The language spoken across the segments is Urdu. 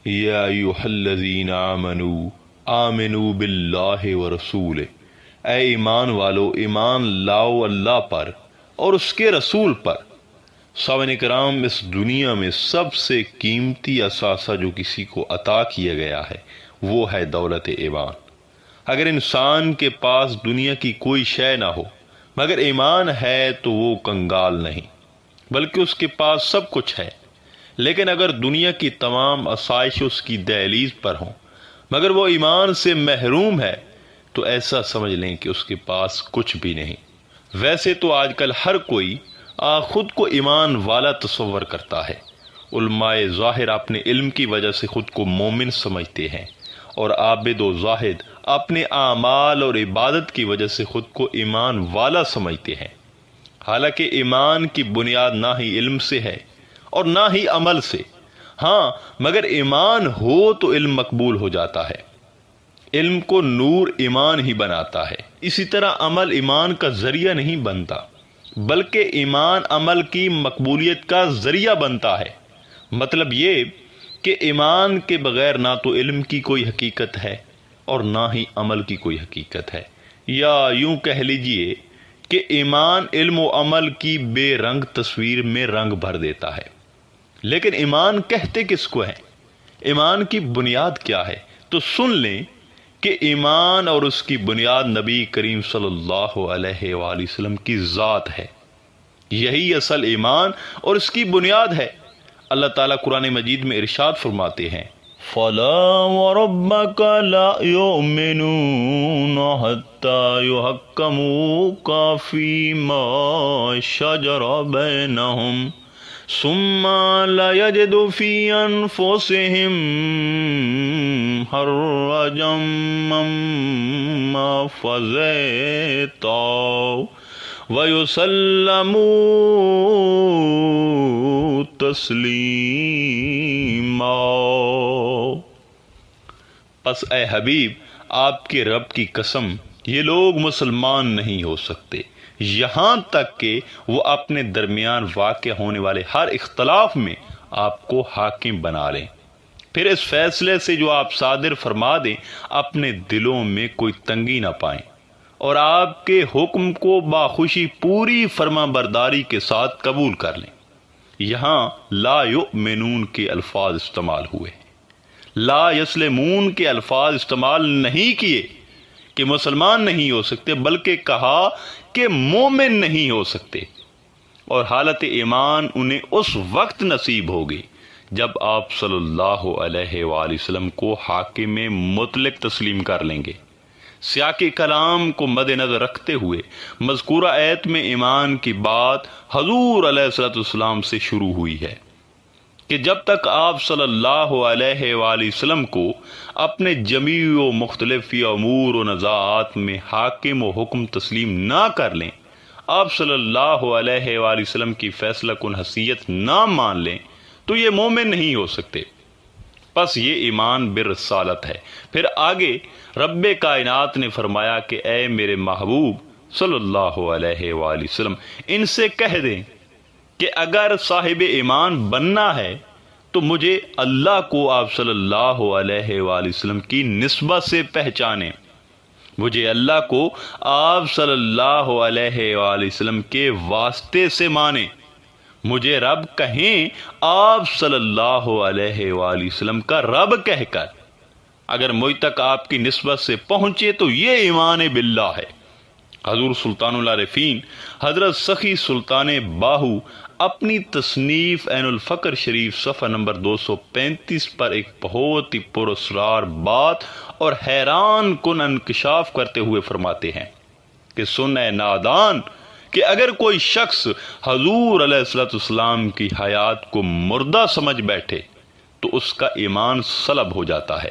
یا ایھا الذین آمنوا آمنوا باللہ ورسولہ، اے ایمان والو ایمان لاؤ اللہ پر اور اس کے رسول پر۔ سامعین کرام، اس دنیا میں سب سے قیمتی اثاثہ جو کسی کو عطا کیا گیا ہے وہ ہے دولت ایمان۔ اگر انسان کے پاس دنیا کی کوئی شے نہ ہو مگر ایمان ہے تو وہ کنگال نہیں، بلکہ اس کے پاس سب کچھ ہے۔ لیکن اگر دنیا کی تمام آسائش اس کی دہلیز پر ہوں مگر وہ ایمان سے محروم ہے تو ایسا سمجھ لیں کہ اس کے پاس کچھ بھی نہیں۔ ویسے تو آج کل ہر کوئی خود کو ایمان والا تصور کرتا ہے۔ علماء ظاہر اپنے علم کی وجہ سے خود کو مومن سمجھتے ہیں، اور عابد و زاہد اپنے اعمال اور عبادت کی وجہ سے خود کو ایمان والا سمجھتے ہیں۔ حالانکہ ایمان کی بنیاد نہ ہی علم سے ہے اور نہ ہی عمل سے، ہاں مگر ایمان ہو تو علم مقبول ہو جاتا ہے۔ علم کو نور ایمان ہی بناتا ہے، اسی طرح عمل ایمان کا ذریعہ نہیں بنتا بلکہ ایمان عمل کی مقبولیت کا ذریعہ بنتا ہے۔ مطلب یہ کہ ایمان کے بغیر نہ تو علم کی کوئی حقیقت ہے اور نہ ہی عمل کی کوئی حقیقت ہے، یا یوں کہہ لیجئے کہ ایمان علم و عمل کی بے رنگ تصویر میں رنگ بھر دیتا ہے۔ لیکن ایمان کہتے کس کو ہیں؟ ایمان کی بنیاد کیا ہے؟ تو سن لیں کہ ایمان اور اس کی بنیاد نبی کریم صلی اللہ علیہ وآلہ وسلم کی ذات ہے۔ یہی اصل ایمان اور اس کی بنیاد ہے۔ اللہ تعالیٰ قرآن مجید میں ارشاد فرماتے ہیں، فَلَا وَرَبَّكَ لَا يُؤْمِنُونَ حَتَّى يُحَكِّمُوكَ فِي مَا شَجَرَ بَيْنَهُمْ ثُمَّ لَا يَجِدُوا فِي أَنفُسِهِمْ حَرَجًا مِّمَّا قَضَيْتَ وَيُسَلِّمُوا تسلیما۔ پس اے حبیب، آپ کے رب کی قسم، یہ لوگ مسلمان نہیں ہو سکتے یہاں تک کہ وہ اپنے درمیان واقع ہونے والے ہر اختلاف میں آپ کو حاکم بنا لیں، پھر اس فیصلے سے جو آپ صادر فرما دیں اپنے دلوں میں کوئی تنگی نہ پائیں، اور آپ کے حکم کو باخوشی پوری فرما برداری کے ساتھ قبول کر لیں۔ یہاں لا یؤمنون کے الفاظ استعمال ہوئے، لا یسلمون کے الفاظ استعمال نہیں کیے کہ مسلمان نہیں ہو سکتے، بلکہ کہا کہ مومن نہیں ہو سکتے، اور حالت ایمان انہیں اس وقت نصیب ہوگی جب آپ صلی اللہ علیہ وآلہ وسلم کو حاکم مطلق تسلیم کر لیں گے۔ سیاق کلام کو مد نظر رکھتے ہوئے مذکورہ آیت میں ایمان کی بات حضور علیہ السلام سے شروع ہوئی ہے کہ جب تک آپ صلی اللہ علیہ وآلہ وسلم کو اپنے جمیع و مختلف امور و نزاعات میں حاکم و حکم تسلیم نہ کر لیں، آپ صلی اللہ علیہ وآلہ وسلم کی فیصلہ کن حیثیت نہ مان لیں تو یہ مومن نہیں ہو سکتے۔ پس یہ ایمان بالرسالت ہے۔ پھر آگے رب کائنات نے فرمایا کہ اے میرے محبوب صلی اللہ علیہ وآلہ وسلم، ان سے کہہ دیں کہ اگر صاحب ایمان بننا ہے تو مجھے اللہ کو آپ صلی اللہ علیہ وآلہ وسلم کی نسبت سے پہچانیں، مجھے اللہ کو آپ صلی اللہ علیہ وآلہ وسلم کے واسطے سے مانیں، مجھے رب کہیں آپ صلی اللہ علیہ وآلہ وسلم کا رب کہہ کر۔ اگر مجھ تک آپ کی نسبت سے پہنچے تو یہ ایمان باللہ ہے۔ حضور سلطان العارفین حضرت سخی سلطان باہو اپنی تصنیف عین الفقر شریف صفحہ نمبر 235 پر ایک بہت ہی پراسرار بات اور حیران کن انکشاف کرتے ہوئے فرماتے ہیں کہ سن اے نادان، کہ اگر کوئی شخص حضور علیہ السلام کی حیات کو مردہ سمجھ بیٹھے تو اس کا ایمان سلب ہو جاتا ہے،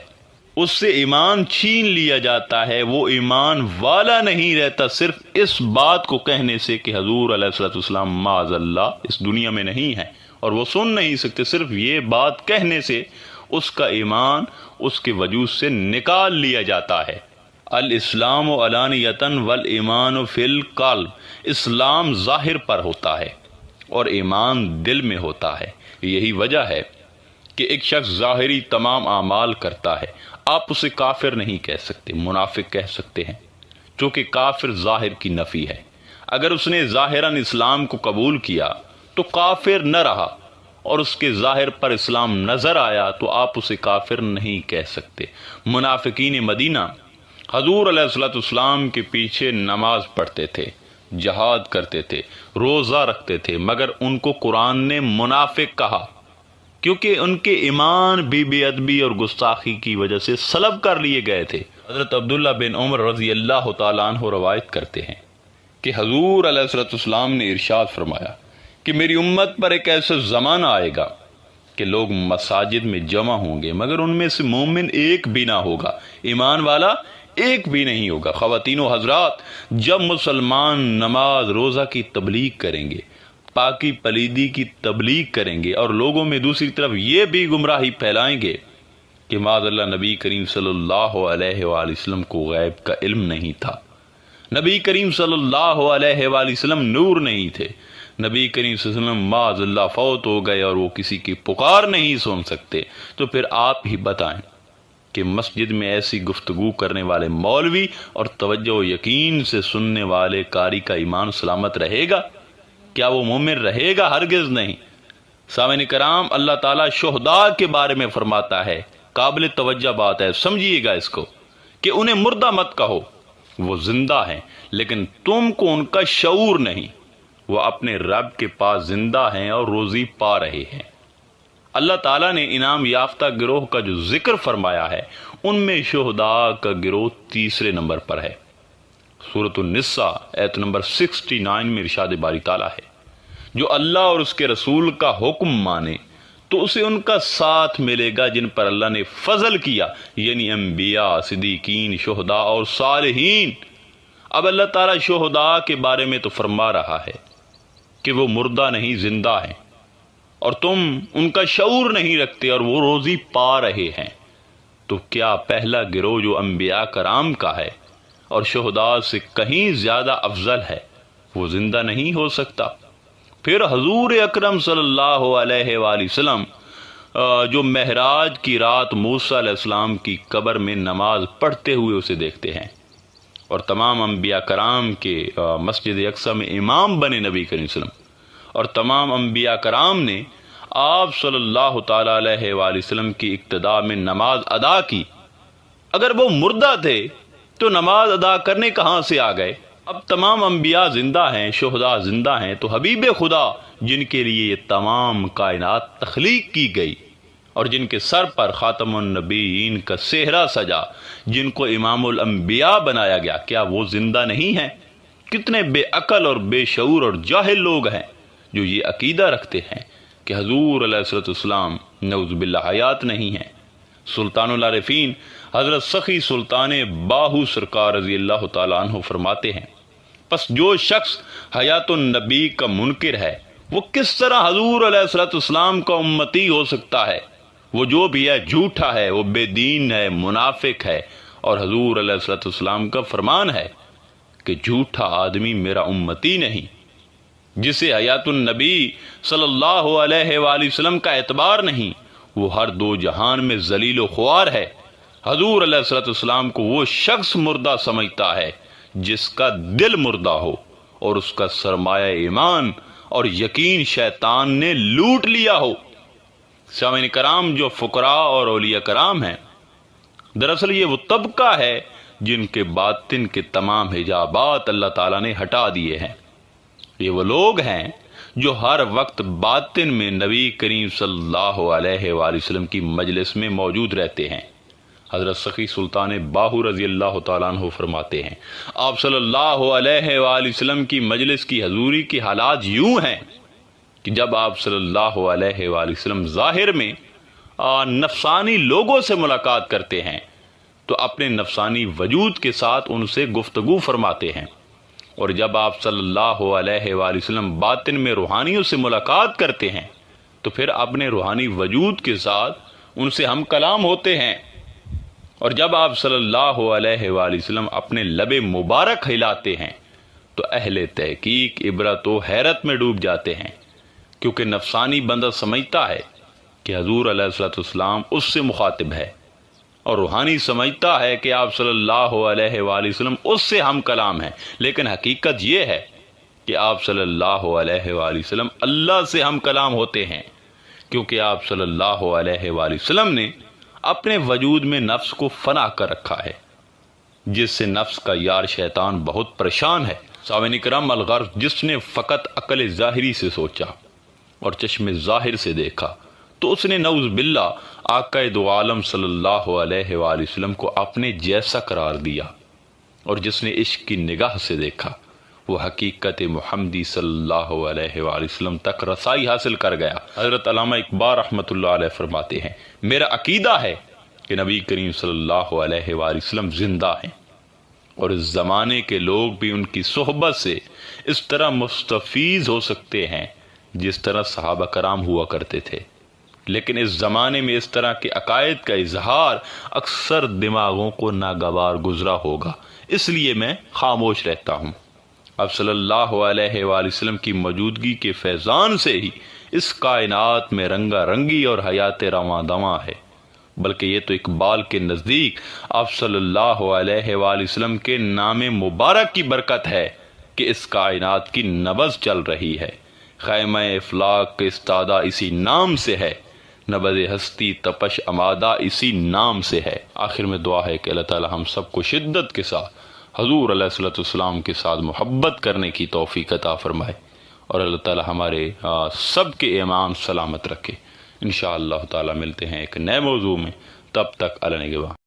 اس سے ایمان چھین لیا جاتا ہے، وہ ایمان والا نہیں رہتا صرف اس بات کو کہنے سے کہ حضور علیہ السلام معاذ اللہ اس دنیا میں نہیں ہے اور وہ سن نہیں سکتے، صرف یہ بات کہنے سے اس کا ایمان اس کے وجود سے نکال لیا جاتا ہے۔ الاسلام علانیتاً والایمان فی القلب، اسلام ظاہر پر ہوتا ہے اور ایمان دل میں ہوتا ہے۔ یہی وجہ ہے کہ ایک شخص ظاہری تمام اعمال کرتا ہے، آپ اسے کافر نہیں کہہ سکتے، منافق کہہ سکتے ہیں، چونکہ کافر ظاہر کی نفی ہے۔ اگر اس نے ظاہراً اسلام کو قبول کیا تو کافر نہ رہا، اور اس کے ظاہر پر اسلام نظر آیا تو آپ اسے کافر نہیں کہہ سکتے۔ منافقین مدینہ حضور علیہ الصلوۃ والسلام کے پیچھے نماز پڑھتے تھے، جہاد کرتے تھے، روزہ رکھتے تھے، مگر ان کو قرآن نے منافق کہا، کیونکہ ان کے ایمان بھی بے ادبی اور گستاخی کی وجہ سے سلب کر لیے گئے تھے۔ حضرت عبداللہ بن عمر رضی اللہ تعالیٰ عنہ روایت کرتے ہیں کہ حضور علیہ الصلوۃ والسلام نے ارشاد فرمایا کہ میری امت پر ایک ایسا زمانہ آئے گا کہ لوگ مساجد میں جمع ہوں گے مگر ان میں سے مومن ایک بھی نہ ہوگا، ایمان والا ایک بھی نہیں ہوگا۔ خواتین و حضرات، جب مسلمان نماز روزہ کی تبلیغ کریں گے، پاکی پلیدی کی تبلیغ کریں گے، اور لوگوں میں دوسری طرف یہ بھی گمراہی پھیلائیں گے کہ معاذ اللہ نبی کریم صلی اللہ علیہ وآلہ وسلم کو غیب کا علم نہیں تھا، نبی کریم صلی اللہ علیہ وآلہ وسلم نور نہیں تھے، نبی کریم صلی اللہ علیہ وسلم معاذ اللہ فوت ہو گئے اور وہ کسی کی پکار نہیں سن سکتے، تو پھر آپ ہی بتائیں کہ مسجد میں ایسی گفتگو کرنے والے مولوی اور توجہ و یقین سے سننے والے قاری کا ایمان سلامت رہے گا؟ کیا وہ مومن رہے گا؟ ہرگز نہیں۔ سامعین کرام، اللہ تعالیٰ شہداء کے بارے میں فرماتا ہے، قابل توجہ بات ہے، سمجھیے گا اس کو، کہ انہیں مردہ مت کہو، وہ زندہ ہیں، لیکن تم کو ان کا شعور نہیں، وہ اپنے رب کے پاس زندہ ہیں اور روزی پا رہے ہیں۔ اللہ تعالیٰ نے انعام یافتہ گروہ کا جو ذکر فرمایا ہے، ان میں شہداء کا گروہ تیسرے نمبر پر ہے۔ سورۃ النساء آیت نمبر 69 میں ارشاد باری تعالیٰ ہے، جو اللہ اور اس کے رسول کا حکم مانے تو اسے ان کا ساتھ ملے گا جن پر اللہ نے فضل کیا، یعنی انبیاء، صدیقین، شہداء اور صالحین۔ اب اللہ تعالیٰ شہداء کے بارے میں تو فرما رہا ہے کہ وہ مردہ نہیں، زندہ ہیں، اور تم ان کا شعور نہیں رکھتے اور وہ روزی پا رہے ہیں۔ تو کیا پہلا گروہ جو انبیاء کرام کا ہے اور شہداء سے کہیں زیادہ افضل ہے، وہ زندہ نہیں ہو سکتا؟ پھر حضور اکرم صلی اللہ علیہ وآلہ وسلم جو معراج کی رات موسیٰ علیہ السلام کی قبر میں نماز پڑھتے ہوئے اسے دیکھتے ہیں، اور تمام انبیاء کرام کے مسجد اقصی میں امام بنے نبی کریم صلی اللہ علیہ وسلم، اور تمام انبیاء کرام نے آپ صلی اللہ تعالیٰ علیہ وآلہ وسلم کی اقتداء میں نماز ادا کی۔ اگر وہ مردہ تھے تو نماز ادا کرنے کہاں سے آ گئے؟ اب تمام انبیاء زندہ ہیں، شہداء زندہ ہیں، تو حبیب خدا جن کے لیے یہ تمام کائنات تخلیق کی گئی اور جن کے سر پر خاتم النبیین کا صحرا سجا، جن کو امام الانبیاء بنایا گیا، کیا وہ زندہ نہیں ہیں؟ کتنے بے عقل اور بے شعور اور جاہل لوگ ہیں جو یہ عقیدہ رکھتے ہیں کہ حضور علیہ الصلوۃ والسلام نعوذ باللہ حیات نہیں ہیں۔ سلطان العارفین حضرت سخی سلطان باہو سرکار رضی اللہ تعالیٰ عنہ فرماتے ہیں، پس جو شخص حیات النبی کا منکر ہے وہ کس طرح حضور علیہ الصلوۃ والسلام کا امتی ہو سکتا ہے؟ وہ جو بھی ہے جھوٹا ہے، وہ بے دین ہے، منافق ہے، اور حضور علیہ الصلوۃ والسلام کا فرمان ہے کہ جھوٹا آدمی میرا امتی نہیں۔ جسے حیات النبی صلی اللہ علیہ وآلہ وسلم کا اعتبار نہیں، وہ ہر دو جہان میں ذلیل و خوار ہے۔ حضور علیہ الصلوۃ والسلام کو وہ شخص مردہ سمجھتا ہے جس کا دل مردہ ہو اور اس کا سرمایہ ایمان اور یقین شیطان نے لوٹ لیا ہو۔ سامعین کرام، جو فقراء اور اولیاء کرام ہیں، دراصل یہ وہ طبقہ ہے جن کے باطن کے تمام حجابات اللہ تعالیٰ نے ہٹا دیے ہیں۔ یہ وہ لوگ ہیں جو ہر وقت باطن میں نبی کریم صلی اللہ علیہ وآلہ وسلم کی مجلس میں موجود رہتے ہیں۔ حضرت سخی سلطان باہو رضی اللہ تعالیٰ عنہ فرماتے ہیں، آپ صلی اللہ علیہ وآلہ وسلم کی مجلس کی حضوری کی حالات یوں ہیں کہ جب آپ صلی اللہ علیہ وآلہ وسلم ظاہر میں نفسانی لوگوں سے ملاقات کرتے ہیں تو اپنے نفسانی وجود کے ساتھ ان سے گفتگو فرماتے ہیں، اور جب آپ صلی اللہ علیہ وآلہ وسلم باطن میں روحانیوں سے ملاقات کرتے ہیں تو پھر اپنے روحانی وجود کے ساتھ ان سے ہم کلام ہوتے ہیں، اور جب آپ صلی اللہ علیہ وآلہ وسلم اپنے لب مبارک ہلاتے ہیں تو اہل تحقیق عبرت و حیرت میں ڈوب جاتے ہیں، کیونکہ نفسانی بندہ سمجھتا ہے کہ حضور علیہ الصلوۃ والسلام اس سے مخاطب ہے، اور روحانی سمجھتا ہے کہ آپ صلی اللہ علیہ وآلہ وسلم اس سے ہم کلام ہیں، لیکن حقیقت یہ ہے کہ آپ صلی اللہ علیہ وآلہ وسلم اللہ سے ہم کلام ہوتے ہیں، کیونکہ آپ صلی اللہ علیہ وآلہ وسلم نے اپنے وجود میں نفس کو فنا کر رکھا ہے، جس سے نفس کا یار شیطان بہت پریشان ہے۔ سامعین کرام، الغرض جس نے فقط عقل ظاہری سے سوچا اور چشم ظاہر سے دیکھا تو اس نے نعوذ باللہ آقا دو عالم صلی اللہ علیہ وآلہ وسلم کو اپنے جیسا قرار دیا، اور جس نے عشق کی نگاہ سے دیکھا وہ حقیقت محمدی صلی اللہ علیہ وآلہ وسلم تک رسائی حاصل کر گیا۔ حضرت علامہ اقبال رحمۃ اللہ علیہ فرماتے ہیں، میرا عقیدہ ہے کہ نبی کریم صلی اللہ علیہ وآلہ وسلم زندہ ہیں، اور اس زمانے کے لوگ بھی ان کی صحبت سے اس طرح مستفیض ہو سکتے ہیں جس طرح صحابہ کرام ہوا کرتے تھے، لیکن اس زمانے میں اس طرح کے عقائد کا اظہار اکثر دماغوں کو ناگوار گزرا ہوگا، اس لیے میں خاموش رہتا ہوں۔ اب صلی اللہ علیہ وآلہ وسلم کی موجودگی کے فیضان سے ہی اس کائنات میں رنگا رنگی اور حیات رواں دواں ہے، بلکہ یہ تو اقبال کے نزدیک آپ صلی اللہ علیہ وآلہ وسلم کے نام مبارک کی برکت ہے کہ اس کائنات کی نبض چل رہی ہے۔ خیمہ افلاک کا استادہ اسی نام سے ہے، نبض ہستی تپش امادہ اسی نام سے ہے۔ آخر میں دعا ہے کہ اللہ تعالی ہم سب کو شدت کے ساتھ حضور علیہ الصلوۃ والسلام کے ساتھ محبت کرنے کی توفیق عطا فرمائے، اور اللہ تعالی ہمارے سب کے ایمان سلامت رکھے۔ انشاءاللہ تعالی ملتے ہیں ایک نئے موضوع میں، تب تک اللہ نگہبان۔